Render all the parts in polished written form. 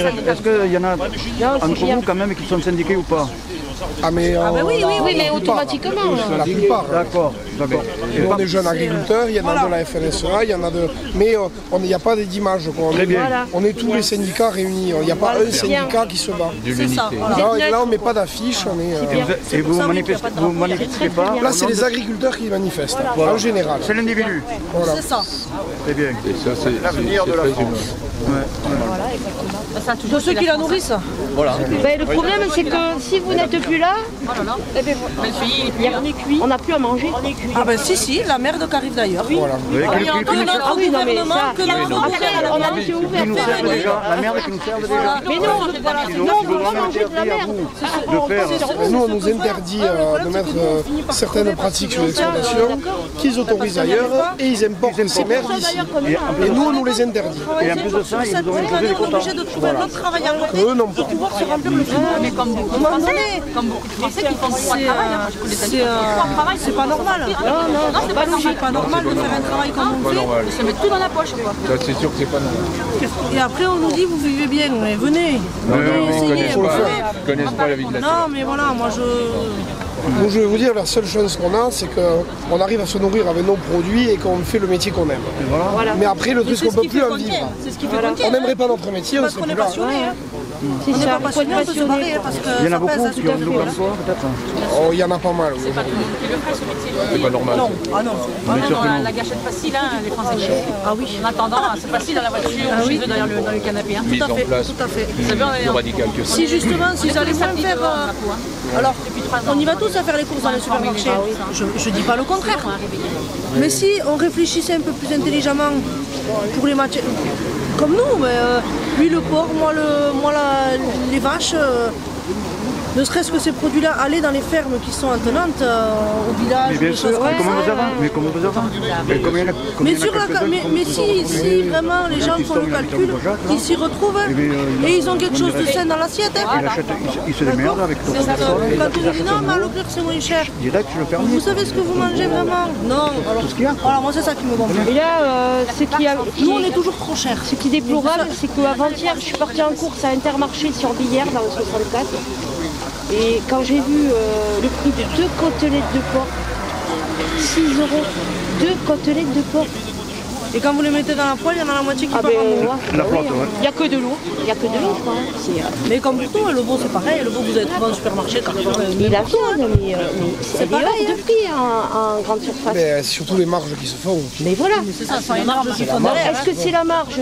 est-ce qu'il y en a entre vous quand même qui sont syndiqués ou pas? Ah mais oui, mais automatiquement. La plupart. D'accord. Nous, on est jeunes agriculteurs, il y en a de la FNSEA, il y en a de... Mais il n'y a pas d'image. On est tous les syndicats réunis. Il n'y a pas un syndicat qui se bat. C'est ça. Là, on ne met pas d'affiche. Et vous manifestez pas? Là, c'est les agriculteurs qui manifestent, en général. C'est l'individu. Voilà. C'est ça. Très bien. Et ça, c'est l'avenir de la France. De ceux qui la nourrissent. Voilà. Ben, le problème, c'est que si vous n'êtes plus là, eh ben, on n'a plus à manger. Ah ben si, la merde qui arrive d'ailleurs. Voilà. Il y a encore notre gouvernement que Après, on a les yeux ouverts. La merde qui nous sert déjà. Mais non, on ne veut pas manger de la merde. Nous, on nous interdit de mettre certaines pratiques sur l'exploitation qu'ils autorisent ailleurs et ils importent ces merdes ici. Et nous, on nous les interdit. Et en plus de ça, ils nous ont imposé des on est quotas. obligé de trouver un autre travail à côté Eux, non. pour pouvoir se remplir le frigo. Mais comme beaucoup de Français qui font du travail, c'est pas normal. Non, c'est pas logique. C'est pas normal de faire un travail comme on fait, de se mettre tout dans la poche. Ça, c'est sûr que c'est pas normal. Et après, on nous dit, vous vivez bien, mais venez. Ils ne connaissent pas la vie de la terre. Non, mais voilà, moi je... Donc, je vais vous dire, la seule chance qu'on a, c'est qu'on arrive à se nourrir avec nos produits et qu'on fait le métier qu'on aime. Voilà. Mais après, le truc, c'est qu'on ne peut plus en vivre. C'est ce qui fait qu'on tient. On n'aimerait pas notre métier, on Parce serait qu'on est plus là. passionné. C'est On n'est ça, pas passionné, on peut se barrer parce que Il y en a ça pèse beaucoup à qui tout ont à un double fait. emploi, peut-être. Oh, il y en a pas mal. Oui. C'est pas normal. Non, ah non. La gâchette facile, hein, les Français. Ah oui. En attendant, c'est facile dans la voiture, chez eux, dans le canapé. Hein. Mise en place Tout à fait. plus radicale que ça. Si justement, s'ils allaient moins faire... Alors, on y va tous à faire les courses dans les supermarchés. Je dis pas le contraire. Mais si on réfléchissait un peu plus intelligemment pour les matières... Comme nous, mais, lui le porc, moi les vaches... Ne serait-ce que ces produits-là, aller dans les fermes qui sont attenantes, au village, Mais bien sûr, mais comment vous avez? Mais si vraiment les gens font le calcul, ils s'y retrouvent et ils ont quelque chose de sain dans l'assiette. Ils se démerdent avec d'autres personnes. Quand on dit non, mais à Leclerc c'est moins cher. Direct sur le permis. Vous savez ce que vous mangez vraiment? Non. Alors moi c'est ça qui me gonfle. Et là, Nous on est toujours trop cher. ce qui est déplorable, c'est qu'avant-hier, je suis partie en course à Intermarché sur Billère, dans le 64. Et quand j'ai vu le prix de 2 côtelettes de porc, 6 €, 2 côtelettes de porc. Et quand vous les mettez dans la poêle, il y en a la moitié qui part en eau. La flotte, ouais. Il n'y a que de l'eau. Il n'y a que de l'eau, quoi. Mais comme pour tout, le veau c'est pareil. Le veau vous allez trouver en supermarché. Il a tout, mais c'est pareil de prix en grande surface. Mais c'est surtout les marges qui se font. Mais voilà. C'est ça, c'est les marges qui font derrière. Est-ce que c'est la marge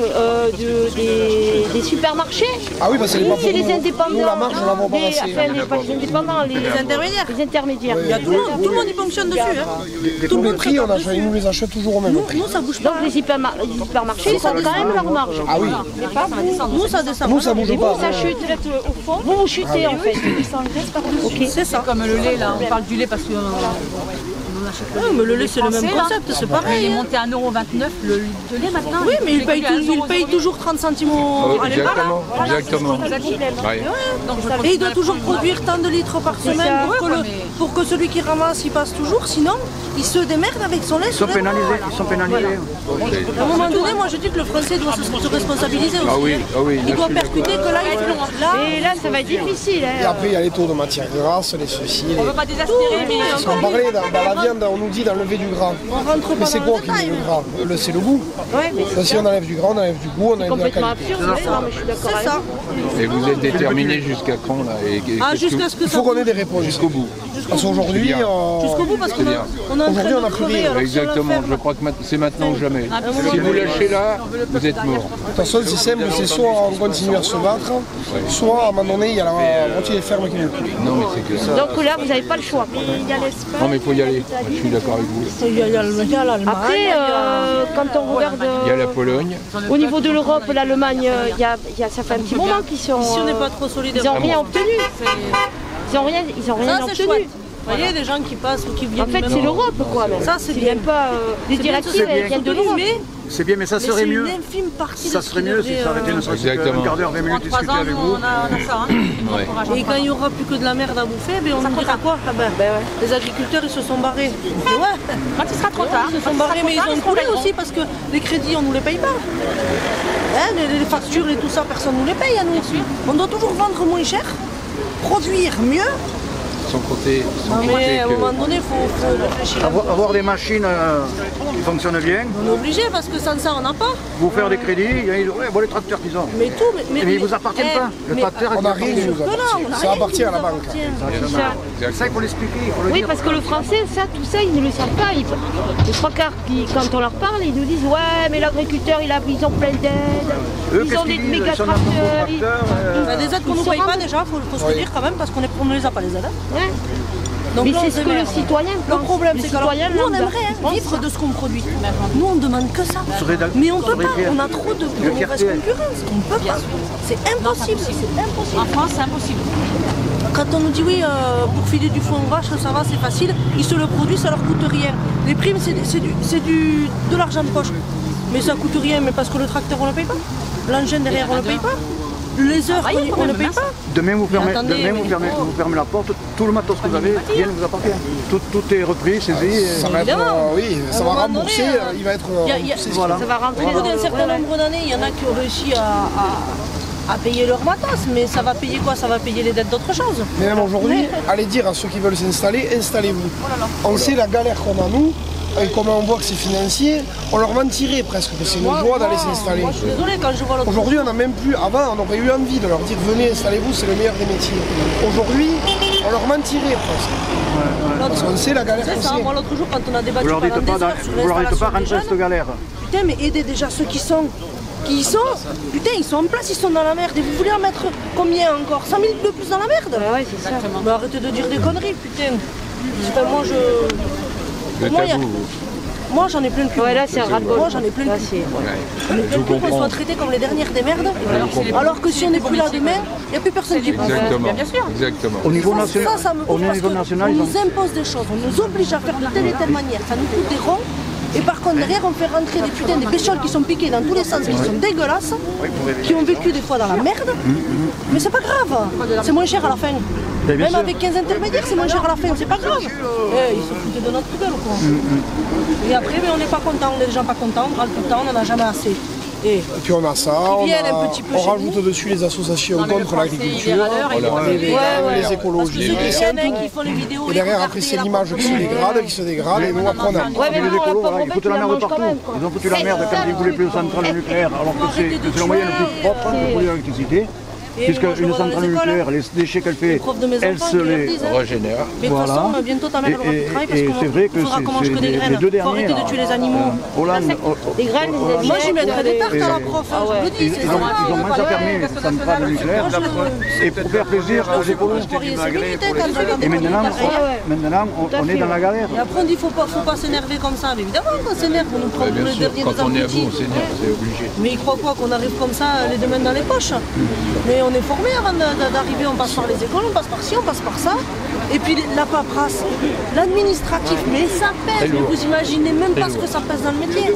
des supermarchés? Ah oui, c'est C'est les indépendants. Nous, la marge, on la vend pas assez. Enfin, pas les indépendants, les intermédiaires. Les intermédiaires. Il y a tout le monde y fonctionne dessus. Hein. Tous les prix, ils nous les achètent toujours au même prix. Nous ça bouge pas. Donc les hypermarchés, ils ont quand même leur marge. Ah oui. Mais pas vous. Nous ça descend. Nous, ça bouge Et pas. vous, ça chute au fond. Vous chutez en fait. Ok, c'est ça. Comme le lait, là, on parle du lait parce que... mais le lait c'est le même concept, c'est Il pareil. est monté à 1,29 €, le lait maintenant. Oui, mais il paye toujours 30 centimes à l'élevage. Exactement. Ouais. Et il doit toujours produire tant de litres par semaine pour que celui qui ramasse il passe toujours, sinon il se démerde avec son lait. Ils sont pénalisés. À un moment donné, moi je dis que le français doit se responsabiliser aussi. Il doit percuter que là, il est Et là, ça va être difficile. Et après, il y a les taux de matière grasse, les ceci. On ne veut pas désespérer, mais... Parce qu'on parlait dans la viande, on nous dit d'enlever du gras. Mais c'est quoi qui met le gras? C'est le goût. Si on enlève du gras, on enlève du goût, on enlève de la Complètement qualité. absurde, non, mais je suis d'accord avec vous. Et vous êtes déterminé jusqu'à quand là? jusqu'à ce que Il ça faut qu'on ait des réponses. Jusqu'au bout. Parce qu'aujourd'hui, jusqu'au bout parce qu'on bien. on est en train Aujourd'hui, on de n'a plus crever. rien. Alors, Exactement, je crois que c'est maintenant ou jamais. Si vous lâchez là, vous êtes mort. de toute façon, c'est simple, c'est soit on continue à se battre, soit à un moment donné, il y a la moitié des fermes qui nous coupent. Non mais c'est que ça. Donc là, vous n'avez pas le choix. Non mais il faut y aller. Moi, je suis d'accord avec vous. Il y a l'Allemagne. Après, quand on regarde Il y a la Pologne. au niveau de l'Europe, l'Allemagne, ça fait un petit moment qu'ils sont. Si on n'est pas trop solidaire. Ils n'ont rien obtenu. Ils n'ont rien Ça, c'est obtenu. chouette. Vous voyez, des gens qui passent ou qui viennent. En fait, c'est l'Europe, quoi. Même. Ça, c'est C'est bien. même pas les directives, elles viennent de l'Europe. C'est bien, mais ça serait mieux. C'est une infime partie Ça serait mieux si ça arrêtait ne serait-ce qu'un quart d'heure, 20 minutes En 3 discuter ans, avec nous, vous. on a ça. Hein. Et quand il n'y aura plus que de la merde à bouffer, ben, on nous dira quoi? Ah ben, les agriculteurs ils se sont barrés. Mais ouais, Quand il sera trop tard, ils se sont barrés, mais ils ont coulé aussi parce que les crédits on nous les paye pas. Les factures et tout ça, personne ne nous les paye à nous. On doit toujours vendre moins cher, produire mieux. Sans compter Mais à un que... moment donné, il faut réfléchir. Avoir des machines qui fonctionnent bien, On est obligé parce que sans ça, on n'a pas. vous faire des crédits, il y a les tracteurs qu'ils ont. Mais tout, Mais ils ne vous appartiennent pas. Le tracteur, On n'a rien qui nous appartient. Ça appartient à la banque. C'est ça qu'il faut l'expliquer, il faut le Oui, dire. parce que le français, ça, tout ça, ils ne le savent pas. Les trois quarts, quand on leur parle, ils nous disent ouais, mais l'agriculteur, ils ont plein d'aides. Eux, Ils qu'est-ce ont des qu'ils disent? méga Ils sont dans le tracteurs. tracteur, On a des aides qu'on ne nous paye pas déjà, il faut se le dire quand même, parce qu'on ne les a pas les aides. Ouais. Donc Mais là, on c'est se ce que le démerde. citoyen Le pense. problème, Le c'est que alors, citoyen nous, on lambda. aimerait vivre de ce qu'on produit. Nous, on demande que ça. Mais on ne peut pas. On a trop de mauvaise concurrence. On ne peut pas. C'est impossible. C'est impossible. En France, c'est impossible. Quand on nous dit oui, pour filer du foin aux vaches, ça va, c'est facile, ils se le produisent, ça leur coûte rien. Les primes, c'est de l'argent de poche. Mais ça coûte rien, mais parce que le tracteur, on ne le paye pas. L'engin derrière, on ne le paye pas. Les heures, on ne le paye pas. Demain, vous fermez, attendez, vous fermez la porte, tout le matos que vous avez, rien ne vous appartient. Tout est repris, saisi. Ça va être, Évidemment. oui, ça va À un moment rembourser, donné, il va être y a- remboursé. Voilà. Ça va Au rentrer bout dans d'un certain le... nombre d'années, il y en a qui ont réussi à payer leur matos, mais ça va payer quoi? Ça va payer les dettes d'autre chose. Mais même aujourd'hui, allez dire à ceux qui veulent s'installer, installez-vous. On sait la galère qu'on a nous, et comment on voit que c'est financier, on leur mentirait presque, que c'est une joie d'aller s'installer. Moi, je suis désolée quand je vois l'autre. Aujourd'hui, on n'a même plus, avant, on aurait eu envie de leur dire venez, installez-vous, c'est le meilleur des métiers. Aujourd'hui, on leur mentirait presque. Parce qu'on sait la galère C'est qu'on ça, sait. moi l'autre jour quand on a débattu Vous leur dites pendant pas, des heures sur vous leur dites pas l'installation rentrer des dans cette jeunes, galère. putain mais aidez déjà ceux qui y sont, putain ils sont en place, ils sont dans la merde et vous voulez en mettre combien encore? 100 000 de plus dans la merde? Ouais, c'est ça. Mais arrêtez de dire des conneries putain. Enfin, moi Le Moi, tabou. Moi j'en ai plein le cul. Ouais, là, c'est un ras-le-bol. Moi j'en ai plein le Là, cul. c'est... J'en ai plein le cul qu'on soit traités comme les dernières des merdes. Alors que si on n'est plus là demain, il n'y a plus personne qui pense. Exactement. Bien sûr. Exactement. Au niveau national, Ça me au pose parce niveau que national, on ils ont... nous impose des choses, on nous oblige à faire de telle et telle manière, ça nous coûte des ronds. Et par contre derrière on fait rentrer des putains des pécholes qui sont piquées dans tous les sens, qui sont dégueulasses, qui ont vécu des fois dans la merde. Mais c'est pas grave, c'est moins cher à la fin. bien Même sûr. avec 15 intermédiaires c'est moins cher à la fin, c'est pas grave. Ils se foutent de notre gueule quoi. Et après mais on n'est pas content, on est déjà pas content, on râle tout le temps, on n'en a jamais assez. Et Et puis on a ça, on, viennent un petit peu on chez rajoute dessus les associations Non, mais le contre français, l'agriculture, il est à l'heure, il est les véganes, les parce que écologistes, ceux qui et tiennent, tout. qui font les vidéos, Et derrière après c'est l'image qui se dégrade, et nous après on a... Ouais, mais Les bon, la écolos, pauvre voilà, ils bête, foutent il la la merde mange quand partout. même, quoi. Ils ont foutu la merde quand ils voulaient plus de centrales nucléaires, alors que c'est le moyen le plus propre pour l'électricité. Puisque moi, je une vois dans les centrale écoles, nucléaire, les déchets qu'elle fait, profs de mes elle enfants se qui leur les... disent, hein. Régénère. Mais de toute Voilà. façon, bientôt ta mère aura plus de travail parce Et c'est vrai que qu'il faudra qu'on mange que des c'est graines. les deux Faut arrêter derniers. de tuer les animaux. Hollande, Des graines, des aliments. Moi, j'y mettrais des tartes à la prof, hein, je le dis, c'est ils ont moins fermé les centrales nucléaires et pour faire plaisir aux écolos. Et maintenant, on est dans la galère. Et après, on dit faut pas s'énerver comme ça. Mais évidemment, on s'énerve, on nous prend pour Bien les sûr, derniers quand on est à bout, abrutis. on s'énerve, c'est obligé. Mais ils croient quoi qu'on arrive comme ça, les deux mains dans les poches. Mais on est formé avant d'arriver, on passe par les écoles, on passe par ci, on passe par ça. Et puis la paperasse, l'administratif, mais ça pèse, mais vous imaginez même pas ce que ça pèse dans le métier.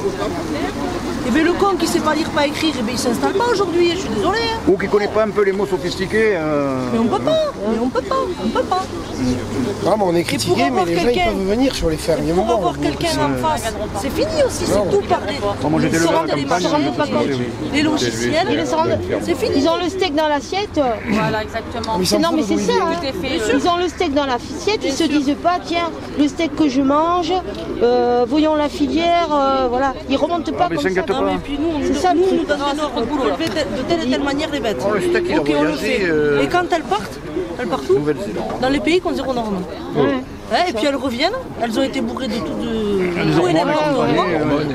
Et bien le con qui sait pas lire, pas écrire, et bien il s'installe pas aujourd'hui, je suis désolée. Hein. Ou qui ne connaît pas un peu les mots sophistiqués. Mais on peut pas, on peut pas. Vraiment on est critiqué, mais avoir les gens ils quelqu'un- peuvent venir sur les fermes. Il y a un Pour moment, avoir quelqu'un en face, c'est fini aussi, c'est tout parler. Moi j'étais Ils le se à la rendent les campagne, machines, rendent pas compte. les logiciels, c'est fini. Ils ont le steak dans l'assiette. Voilà, exactement. ils s'en Non mais foutent c'est d'où il ça, vient. hein. Tout est fait. Ils ont le steak dans l'assiette, ils se disent pas tiens, le steak que je mange, voyons la filière, voilà. Ils remontent pas mais comme ça. s'inquiète Non pas. mais puis nous, on C'est ça, nous, le nous donne un ordre pour élever de telle et telle manière les bêtes. le steak, il a Ok, on le voyagé, fait. Et quand elles partent où? Dans les pays qui ont zéro norme. Ouais, et puis elles reviennent, elles ont été bourrées de tout et n'importe quoi.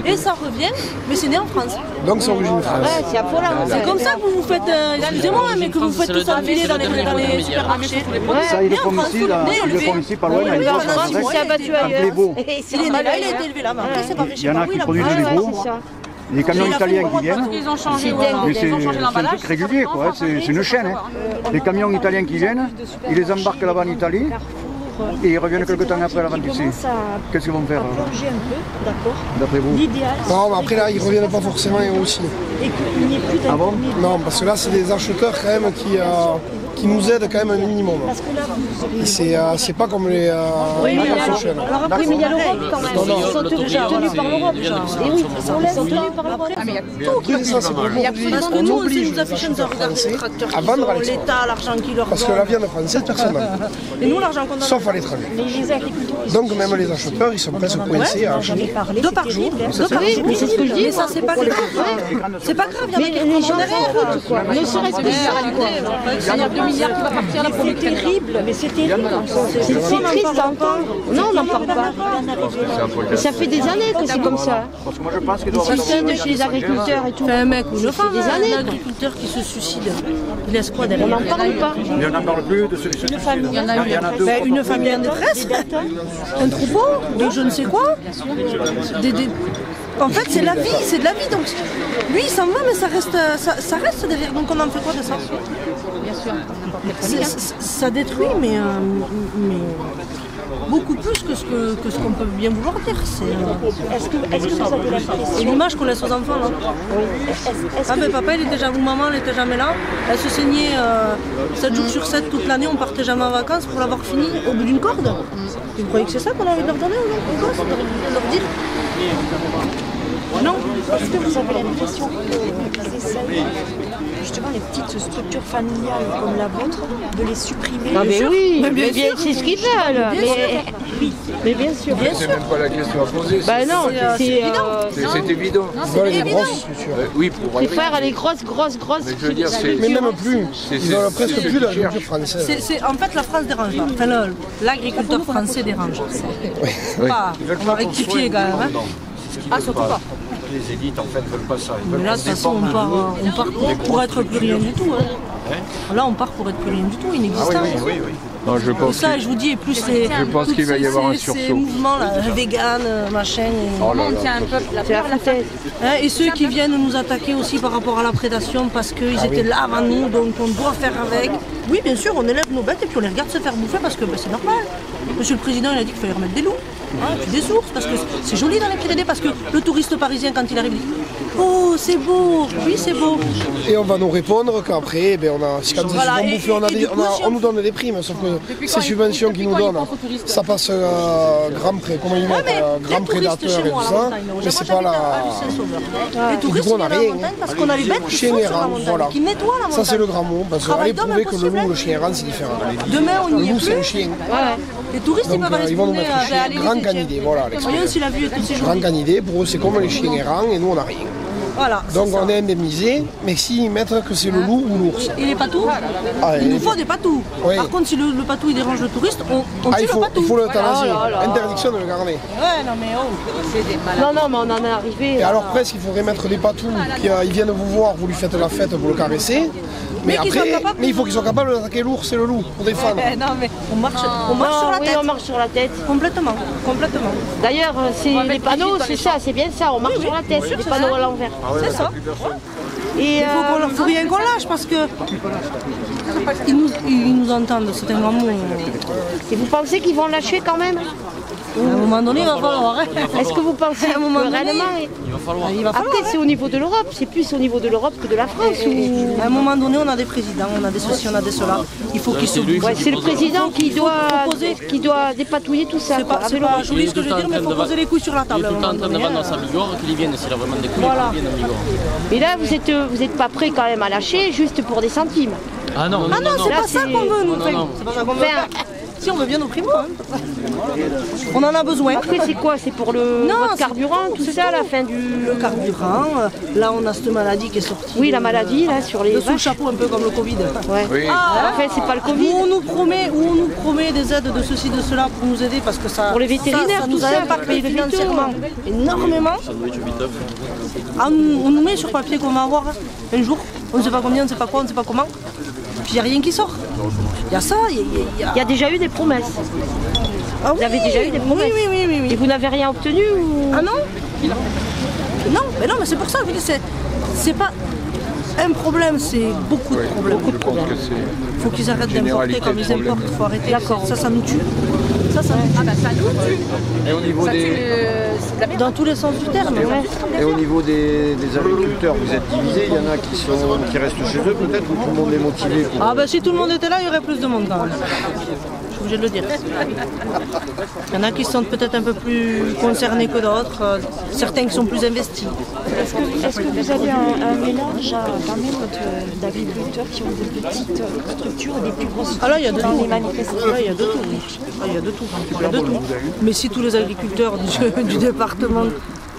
Et ça revient, mais c'est né en France. Donc c'est origine France. Ouais, c'est affolant. C'est comme ça que vous vous faites, excusez-moi, mais que vous faites tout enfiler dans les supermarchés. Ça, ils le Né en font France, ici, tout là, né, ils le élevé. font ici, pas loin, il y a une Oui, grosse pendant avec 6 mois, C'est abattu il a été ailleurs. Plébo. Et c'est Il est né pas là, il a ailleurs. été élevé là, mais après c'est pas fait Il chez y en a moi. qui Il a produisent pas- des Ouais, gros, c'est ça. les camions Il a fait italiens une qui viennent. Ils ont changé, C'est voilà. dingue. Mais Ils ont changé c'est un l'emballage. truc régulier, quoi. C'est une chaîne. Hein. Les camions italiens qui viennent, ils les embarquent là-bas en Italie et ils reviennent quelques temps après à la vente ici. Qu'est-ce qu'ils vont faire Plonger un peu, d'accord. d'après vous? L'idéal, Non, mais après là, ils reviennent pas forcément eux aussi. c'est qu'il n'y ait plus Ah bon? Non, parce que là, c'est des acheteurs quand même qui nous aident quand même un minimum. Et c'est pas comme les Oui, mais chaînes. il y a l'Europe quand même. Ils sont tenus par l'Europe. Et oui, ils sont tenus par l'Europe. Oui, ça c'est pour nous. Parce que nous, si nous affichons nos regarder les tracteurs qui vendre sont à l'export. l'État, l'argent qui leur donne. Parce que la viande française, personne n'en veut. Et nous, l'argent qu'on donne. Sauf à l'étranger. Donc même les acheteurs, ils sont presque coincés à acheter. Deux par jour. Oui, mais c'est ce que je dis. Mais ça, c'est pas grave. C'est pas grave, il y en a qui Les gens derrière. quoi. Ne serait-ce que ça. Il y a 2 milliards qui va partir là pour C'est terrible, mais c'est terrible. C'est triste à entendre. Non, on n'en parle pas. Et ça fait des années que c'est comme ça. Parce que moi je pense qu'il Ils doit suicident chez les agriculteurs et tout. Un mec ou une femme, des années. un agriculteur qui se suicide, il laisse quoi derrière? On n'en parle pas. Mais on n'en parle plus de celui-ci. Il y en a deux. Ben, une famille en détresse, un troupeau, de je ne sais quoi. En fait, c'est la vie, c'est de la vie. Donc, lui, il s'en va, mais ça reste derrière. Donc, on en fait quoi de ça? Bien sûr. Ça détruit, mais beaucoup plus que ce qu'on peut bien vouloir dire. Est-ce que vous avez l'impression? C'est l'image qu'on laisse aux enfants. Là. Ah ben papa, il était jamais, ou maman, elle n'était jamais là. Elle se saignait 7 jours sur 7 toute l'année, on partait jamais en vacances pour l'avoir fini au bout d'une corde. Vous croyez que c'est ça qu'on a envie de leur donner aux gosses, de leur dire? Non. Est-ce que vous avez l'impression qu'ils essayent justement les petites structures familiales comme la vôtre de les supprimer? Ah mais oui, mais bien, c'est ce qu'ils veulent. Mais bien sûr. C'est même pas la question à poser. Bah non, C'est évident. Ils veulent des grosses structures. Oui, pour c'est faire les grosses. Mais je veux dire, c'est. Mais même plus. Ils veulent presque plus la culture française. En fait, la France dérange là. Enfin, l'agriculteur français dérange. On va rectifier quand même. Hein. Ah, surtout pas. Les élites en fait veulent pas ça. Mais là, de toute façon, on part pour être plus rien du tout. Hein. Là, on part pour être plus rien du tout, inexistant. Oui. Non, je Et pense ça, je vous dis, et plus c'est. Je pense qu'il va y avoir un Ces sursaut. mouvements là, vegan, machin. Oh là On là. tient un peuple, la C'est la peur, la foutaise. Hein, et ceux qui viennent nous attaquer aussi par rapport à la prédation parce qu'ils étaient là avant nous, donc on doit faire avec. Oui, bien sûr, on élève nos bêtes et puis on les regarde se faire bouffer parce que c'est normal. Monsieur le Président, il a dit qu'il fallait remettre des loups, puis des ours, parce que c'est joli dans les Pyrénées, parce que le touriste parisien, quand il arrive, il dit « Oh, c'est beau, oui, c'est beau ». Et on va nous répondre qu'après, quand ils se Voilà, font et- bouffer, et du coup, si on nous donne des primes, sauf que ces subventions qu'ils nous donnent, ça passe grand prédateur et tout ça, mais c'est pas la... Les touristes coup, on a viennent à la rien. montagne parce qu'on a les bêtes qui Chien sont sur la errant, montagne, voilà. qui nettoient la montagne. Ça c'est le grand mot, parce qu'on va Travail aller d'homme prouver que le impossible, loup, hein. le chien errant, c'est différent. Demain, on Le n'y est loup, plus. c'est un chien. Les touristes, ils Donc peuvent aller se ils vont nous promener mettre vers chien, grand l'île. canidé, voilà Voyons l'expression. si la vue est aussi Grand jolie. canidé, pour eux c'est comme les chiens errants et nous on n'a rien. Voilà. Donc on est indemnisé, mais s'ils mettent que c'est le loup ou l'ours. Et les patous, Ah, il nous faut des patous. Oui. Par contre, si le patou il dérange le touriste, on tue Il le faut patou. l'euthanasier, Oh là là. interdiction de le garder. Ouais, non mais oh. c'est des malades. Non, mais on en est arrivé. Et alors presque il faudrait mettre des patous ils viennent vous voir, vous lui faites la fête, vous le caressez. Mais qu'ils soient après, capables mais il faut qu'ils soient capables d'attaquer l'ours et le loup pour défendre. Non mais on marche sur la Oui, tête. on marche sur la tête. Complètement. D'ailleurs, c'est les panneaux, c'est ça, c'est bien ça, on marche sur la tête, c'est les panneaux à l'envers. C'est ça. Et Il faut rien qu'on lâche parce que ils nous entendent, c'est un grand mot. et vous pensez qu'ils vont lâcher quand même? À un moment donné, il va falloir. Est-ce que vous pensez À un moment que donné, réellement... Il va falloir. Après, c'est au niveau de l'Europe, c'est plus au niveau de l'Europe que de la France. ou- À un moment donné, on a des présidents, on a des ceci, on a des cela. Il faut qu'ils se bougent. Ouais, c'est le président proposer. qui doit dépatouiller tout ça. C'est quoi, pas avec l'Europe. joli ce que je veux dire, mais il faut poser les couilles sur la Il table. est à tout un le temps en moment train de donné, vendre hein. sa Bigorre, qu'il y vienne, s'il a vraiment des couilles, Voilà. qu'il vienne en Bigorre. Mais là, vous êtes pas prêt quand même à lâcher juste pour des centimes. Ah non, Ah non, c'est Là, pas ça c'est- qu'on veut, nous. Non, non. C'est pas ça qu'on veut. Enfin, Si, on veut bien nos primes, hein. On en a besoin. après, c'est quoi? C'est pour le Non, votre c'est carburant, tout, tout c'est ça, tout. la fin du... Le carburant, là on a cette maladie qui est sortie. Oui, la maladie, là, sur les Dessous le vaches. chapeau, un peu comme le Covid. Ouais. Oui. Enfin, c'est pas le Covid. Où on nous promet des aides de ceci, de cela pour nous aider parce que ça, Pour les vétérinaires, ça tout nous ça, a pour impacté payer le financièrement énormément. Ah, on nous met sur papier qu'on va avoir un jour, on ne sait pas combien, on ne sait pas quoi, on ne sait pas comment. Puis il n'y a rien qui sort. Il y a ça, il y a... Il y a déjà eu des promesses. Ah Vous avez déjà eu des promesses. Oui. Et vous n'avez rien obtenu ou... Ah non Non, mais c'est pour ça, je veux dire, c'est pas un problème, c'est beaucoup de problèmes. Je pense que c'est. Il faut qu'ils arrêtent Généralité d'importer comme de ils problème. importent, il faut arrêter. Ça nous tue. Ça Ah bah ça nous tue. Et au niveau Ça tue des... dans tous les sens du terme. Et au niveau des agriculteurs, vous êtes divisés, il y en a qui restent chez eux peut-être, ou tout le monde est motivé pour... Ah ben si tout le monde était là, il y aurait plus de monde quand même. Je suis obligée de le dire. Il y en a qui sont peut-être un peu plus concernés que d'autres, certains qui sont plus investis. Est-ce que vous avez un mélange quand même d'agriculteurs qui ont de petites structures et des plus grosses structures Ah là, il y a de dans tout. les manifestations? Là, il y a de tout. Ah, il y a de tout. Il y a de tout. Mais si tous les agriculteurs du département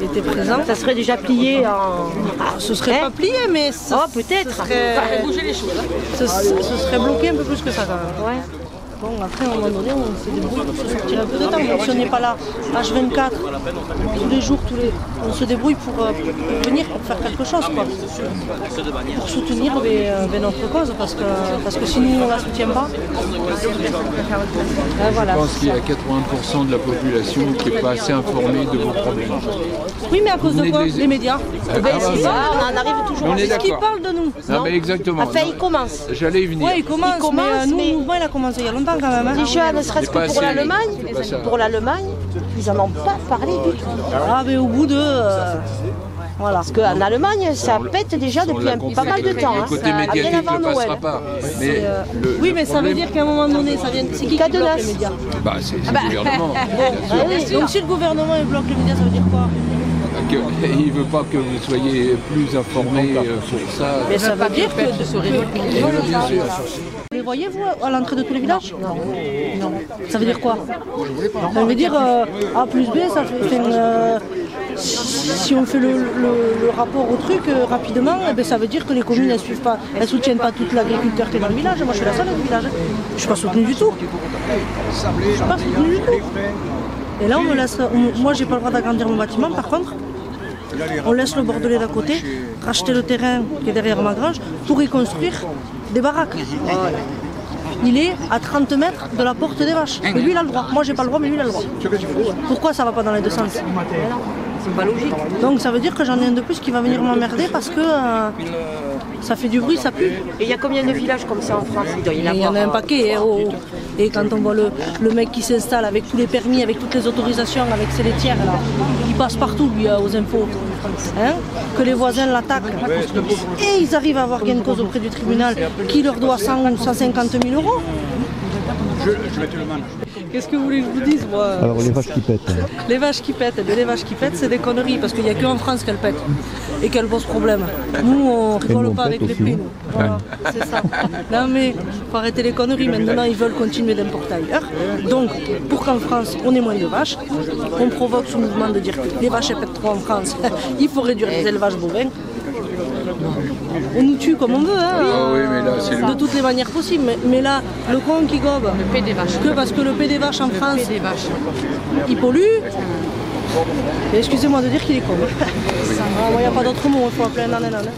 étaient présents, Ça serait déjà plié en... ce serait pas plié, mais Oh, peut-être. ça ferait bouger les choses. ce serait bloqué un peu plus que ça quand même. Ouais. Bon, après, à un moment donné, on se débrouille pour se sortir un peu de temps. Même si on n'est pas là, H24, tous les jours, on se débrouille pour venir, pour faire quelque chose, quoi. Pour soutenir notre cause, parce que si nous, on ne la soutient pas, voilà. Je pense qu'il y a 80% de la population qui n'est pas assez informée de vos problèmes. Oui, mais à cause de quoi? Les médias. Ah, bah, On en arrive toujours on à est Qui d'accord. parle de nous? Non, mais exactement. Enfin, Non, il commence. J'allais y venir. Oui, il commence, mais nous, le mouvement, il a commencé il y a longtemps quand même. Hein. Déjà, ne serait-ce C'est pas que pour assez, l'Allemagne, c'est pas ça. ils en ont pas parlé du tout. Ah, mais au bout de... voilà. Parce qu'en Allemagne, ça pète déjà On depuis l'a pas mal de compris, temps. le hein. côté Bien médiatique avant ne passera Noël. pas. Mais Oui, mais ça veut dire qu'à un moment donné, ça vient... C'est qui bloque Cadenas. les médias? Bah, c'est le gouvernement, bien sûr. Donc si le gouvernement il bloque les médias, ça veut dire quoi? Il ne veut pas que vous soyez plus informés pour ça. Mais ça veut dire que... Bien sûr. Vous les voyez, vous, à l'entrée de tous les villages? Non. Ça veut dire quoi? Ça veut dire A plus B, ça fait... si on fait le rapport au truc rapidement, eh ben, ça veut dire que les communes elles soutiennent pas tout l'agriculteur qui est dans le village. Moi je suis la seule dans le village. Je suis pas soutenue du tout. Je suis pas soutenue du tout. Et là on me laisse. Moi j'ai pas le droit d'agrandir mon bâtiment, par contre. On laisse le Bordelais d'à côté, racheter le terrain qui est derrière ma grange pour y construire des baraques. Il est à 30 mètres de la porte des vaches. Et lui il a le droit. Moi j'ai pas le droit, mais lui il a le droit. Pourquoi ça va pas dans les deux sens? C'est pas logique. Donc ça veut dire que j'en ai un de plus qui va venir m'emmerder parce que ça fait du bruit, ça pue. Et il y a combien de villages comme ça en France? Il y en a un paquet. Hein, et quand on voit le mec qui s'installe avec tous les permis, avec toutes les autorisations, avec ses laitières, là, il passe partout lui aux infos. Hein, que les voisins l'attaquent. Et ils arrivent à avoir gain de cause auprès du tribunal qui leur doit 100 ou 150 000 euros. Qu'est-ce que vous voulez que je vous dise, moi? Alors les vaches qui pètent. Les vaches qui pètent, les vaches qui pètent, c'est des conneries parce qu'il n'y a qu'en France qu'elles pètent et qu'elles posent problème. Nous, on rigole pas avec les prix, nous. Voilà, c'est ça. Non mais, faut arrêter les conneries. Maintenant, ils veulent continuer d'importer ailleurs. Donc, pour qu'en France, on ait moins de vaches, on provoque ce mouvement de dire que les vaches elles pètent trop en France. Il faut réduire les élevages bovins. On nous tue comme on veut, hein, Ah oui, mais là, c'est de toutes les manières possibles. Mais là, le con qui gobe, Le paix des vaches. que parce que le paix des vaches en France, Des vaches. il pollue. Et excusez-moi de dire qu'il est con. Il n'y a pas d'autre mot, il faut appeler un âne.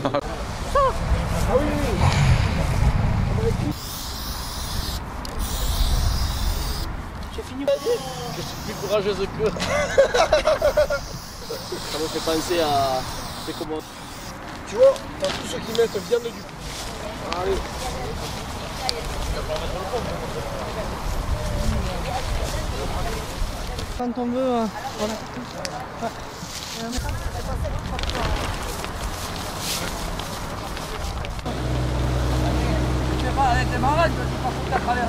J'ai fini. Je suis plus courageuse que. Ça me fait penser à. C'est comment. Tu vois, t'as tous ceux qui mettent viande du... Allez. Quand on veut, voilà. Ouais. Je sais pas, elle était malade, je ne sais pas foutre à travers.